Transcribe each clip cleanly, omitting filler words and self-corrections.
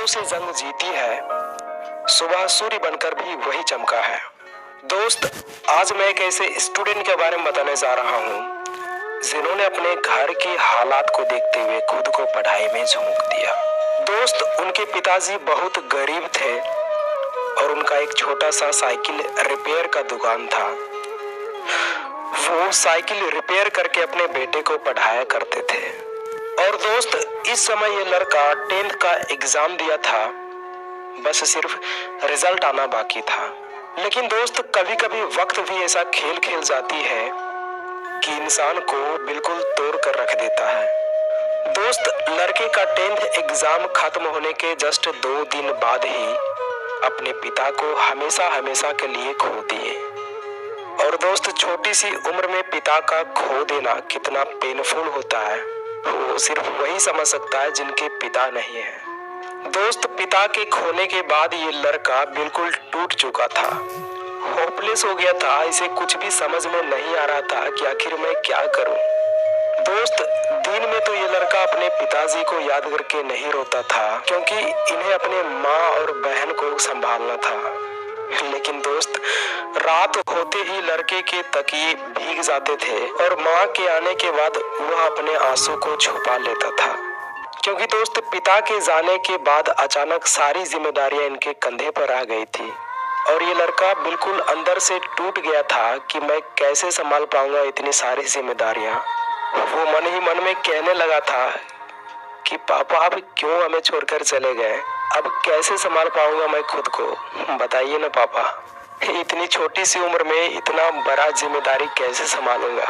से जंग जीती है, सुबह सूर्य बनकर भी वही चमका है। दोस्त, आज मैं एक ऐसे स्टूडेंट के बारे में बताने जा रहा हूँ जिन्होंने अपने घर के हालात को देखते हुए खुद को पढ़ाई में झोंक दिया। दोस्त, उनके पिताजी बहुत गरीब थे और उनका एक छोटा सा साइकिल रिपेयर का दुकान था। वो साइकिल रिपेयर करके अपने बेटे को पढ़ाया करते थे। और दोस्त, इस समय ये लड़का 10th का एग्जाम दिया था, बस सिर्फ रिजल्ट आना बाकी था। लेकिन दोस्त, कभी कभी वक्त भी ऐसा खेल खेल जाती है कि इंसान को बिल्कुल तोड़ कर रख देता है। दोस्त, लड़के का 10th एग्जाम खत्म होने के जस्ट 2 दिन बाद ही अपने पिता को हमेशा हमेशा के लिए खो दिए। और दोस्त, छोटी सी उम्र में पिता का खो देना कितना पेनफुल होता है वो सिर्फ वही समझ सकता है जिनके पिता नहीं है। दोस्त, पिता के खोने के बाद ये लड़का बिल्कुल टूट चुका था, होपलेस हो गया था। इसे कुछ भी समझ में नहीं आ रहा था कि आखिर मैं क्या करूं। दोस्त, दिन में तो ये लड़का अपने पिताजी को याद करके नहीं रोता था क्योंकि इन्हें अपने माँ और बहन को संभालना था। लेकिन दोस्त, रात होते ही लड़के के तकिए भीग जाते थे और माँ के आने के बाद वह अपने आंसू को छुपा लेता था क्योंकि दोस्त, पिता के जाने के बाद अचानक सारी जिम्मेदारियां इनके कंधे पर आ गई थी और ये लड़का बिल्कुल अंदर से टूट गया था कि मैं कैसे संभाल पाऊंगा इतनी सारी जिम्मेदारियां। वो मन ही मन में कहने लगा था कि पापा आप क्यों हमें छोड़कर चले गए, अब कैसे संभाल पाऊंगा मैं खुद को, बताइए ना पापा। इतनी छोटी सी उम्र में इतना बड़ा जिम्मेदारी कैसे संभालूंगा।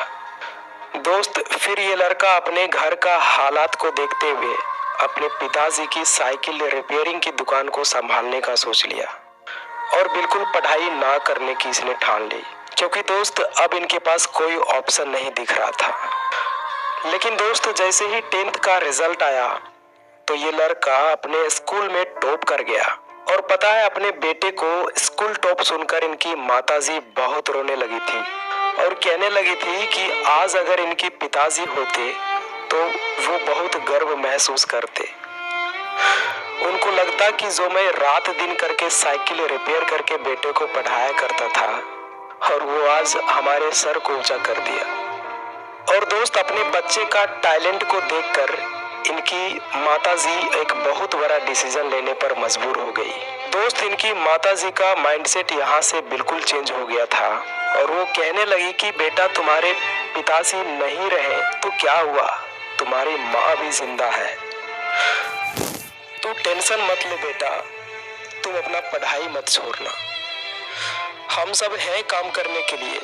दोस्त, फिर ये लड़का अपने घर का हालात को देखते हुए अपने पिताजी की साइकिल रिपेयरिंग की दुकान को संभालने का सोच लिया और बिल्कुल पढ़ाई ना करने की इसने ठान ली क्योंकि दोस्त, अब इनके पास कोई ऑप्शन नहीं दिख रहा था। लेकिन दोस्त, जैसे ही 10th का रिजल्ट आया तो ये लड़का अपने स्कूल में टॉप कर गया। और पता है, अपने बेटे को स्कूल टॉप सुनकर इनकी माताजी बहुत रोने लगी थी और कहने लगी थी कि आज अगर इनके पिताजी होते तो वो बहुत गर्व महसूस करते। उनको लगता कि जो मैं रात दिन करके साइकिल रिपेयर करके बेटे को पढ़ाया करता था और वो आज हमारे सर को ऊंचा कर दिया। और दोस्त, अपने बच्चे का टैलेंट को देखकर इनकी माताजी एक बहुत बड़ा डिसीजन लेने पर मजबूर हो गई। दोस्त, इनकी माताजी का माइंडसेट यहाँ से बिल्कुल चेंज हो गया था और वो कहने लगी कि बेटा, तुम्हारे पिताजी नहीं रहे तो क्या हुआ, तुम्हारी माँ भी जिंदा है। तू टेंशन मत ले बेटा, तुम अपना पढ़ाई मत छोड़ना, हम सब हैं काम करने के लिए,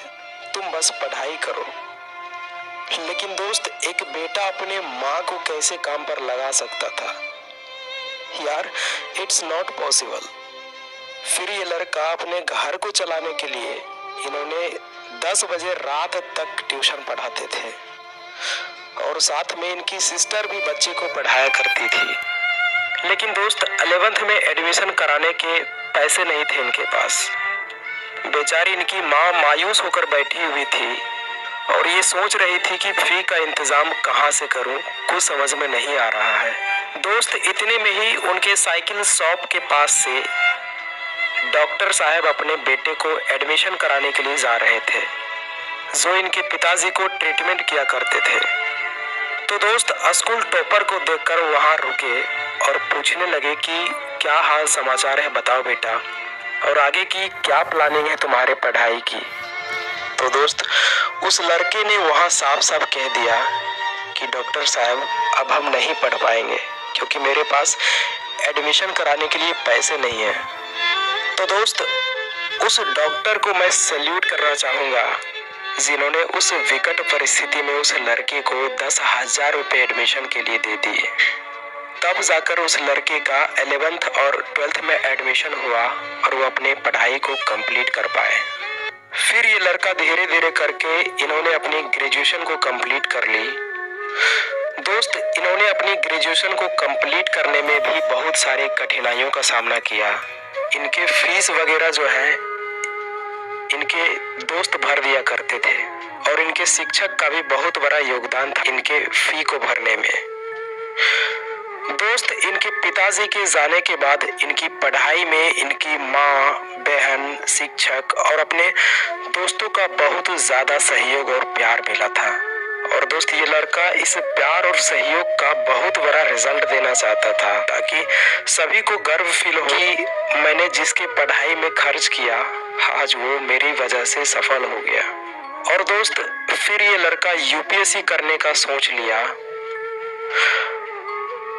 तुम बस पढ़ाई करो। लेकिन दोस्त, एक बेटा अपने माँ को कैसे काम पर लगा सकता था यार, इट्स नॉट पॉसिबल। फिर ये लड़का अपने घर को चलाने के लिए इन्होंने 10 बजे रात तक ट्यूशन पढ़ाते थे और साथ में इनकी सिस्टर भी बच्चे को पढ़ाया करती थी। लेकिन दोस्त, 11th में एडमिशन कराने के पैसे नहीं थे इनके पास। बेचारी इनकी माँ मायूस होकर बैठी हुई थी और ये सोच रही थी कि फी का इंतजाम कहाँ से करूं, कुछ समझ में नहीं आ रहा है। दोस्त, इतने में ही उनके साइकिल शॉप के पास से डॉक्टर साहब अपने बेटे को एडमिशन कराने के लिए जा रहे थे जो इनके पिताजी को ट्रीटमेंट किया करते थे। तो दोस्त, स्कूल टॉपर को देखकर वहां रुके और पूछने लगे कि क्या हाल समाचार है, बताओ बेटा, और आगे की क्या प्लानिंग है तुम्हारे पढ़ाई की। तो दोस्त, उस लड़के ने वहां साफ साफ कह दिया कि डॉक्टर साहब, अब हम नहीं पढ़ पाएंगे क्योंकि मेरे पास एडमिशन कराने के लिए पैसे नहीं है। तो दोस्त, उस डॉक्टर को मैं सैल्यूट करना चाहूंगा जिन्होंने उस विकट परिस्थिति में उस लड़के को 10,000 रुपए एडमिशन के लिए दे दिए। तब जाकर उस लड़के का 11th और 12th में एडमिशन हुआ और वो अपने पढ़ाई को कंप्लीट कर पाए। फिर ये लड़का धीरे धीरे करके इन्होंने अपनी ग्रेजुएशन को कंप्लीट कर ली। दोस्त, इन्होंने अपनी ग्रेजुएशन को कंप्लीट करने में भी बहुत सारी कठिनाइयों का सामना किया। इनके फीस वगैरह जो है इनके दोस्त भर दिया करते थे और इनके शिक्षक का भी बहुत बड़ा योगदान था इनके फी को भरने में। दोस्त, इनके पिताजी के जाने के बाद इनकी पढ़ाई में इनकी माँ, बहन, शिक्षक और अपने दोस्तों का बहुत ज्यादा सहयोग और प्यार मिला था। और दोस्त, ये लड़का इस प्यार और सहयोग का बहुत बड़ा रिजल्ट देना चाहता था, ताकि सभी को गर्व फील हो कि मैंने जिसकी पढ़ाई में खर्च किया आज वो मेरी वजह से सफल हो गया। और दोस्त, फिर ये लड़का यूपीएससी करने का सोच लिया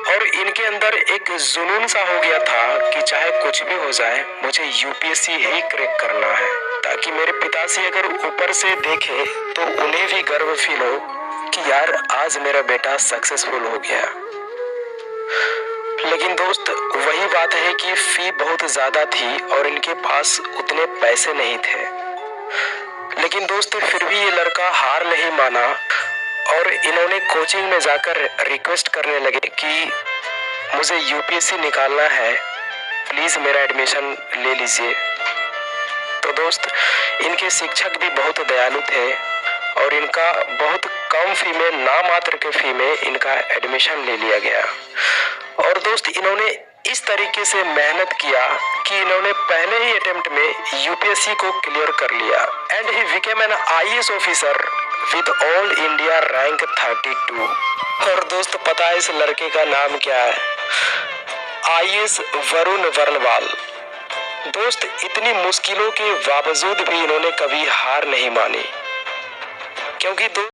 और इनके अंदर एक जुनून सा हो गया था कि चाहे कुछ भी हो जाए मुझे यूपीएससी ही क्रैक करना है, ताकि मेरे पिताजी अगर ऊपर से देखे तो उन्हें भी गर्व फील हो कि यार आज मेरा बेटा सक्सेसफुल हो गया। लेकिन दोस्त, वही बात है कि फी बहुत ज्यादा थी और इनके पास उतने पैसे नहीं थे। लेकिन दोस्त, फिर भी ये लड़का हार नहीं माना और इन्होंने कोचिंग में जाकर रिक्वेस्ट करने लगे कि मुझे यूपीएससी निकालना है, प्लीज मेरा एडमिशन ले लीजिए। तो दोस्त, इनके शिक्षक भी बहुत दयालु थे और इनका बहुत कम फी में, नामात्र के फी में इनका एडमिशन ले लिया गया। और दोस्त, इन्होंने इस तरीके से मेहनत किया कि इन्होंने पहले ही अटेम्प्ट में यूपीएससी को क्लियर कर लिया and he became an IAS officer with all India rank 32। और दोस्त, पता है इस लड़के का नाम क्या है? आईएएस वरुण वर्णवाल। दोस्त, इतनी मुश्किलों के बावजूद भी इन्होंने कभी हार नहीं मानी, क्योंकि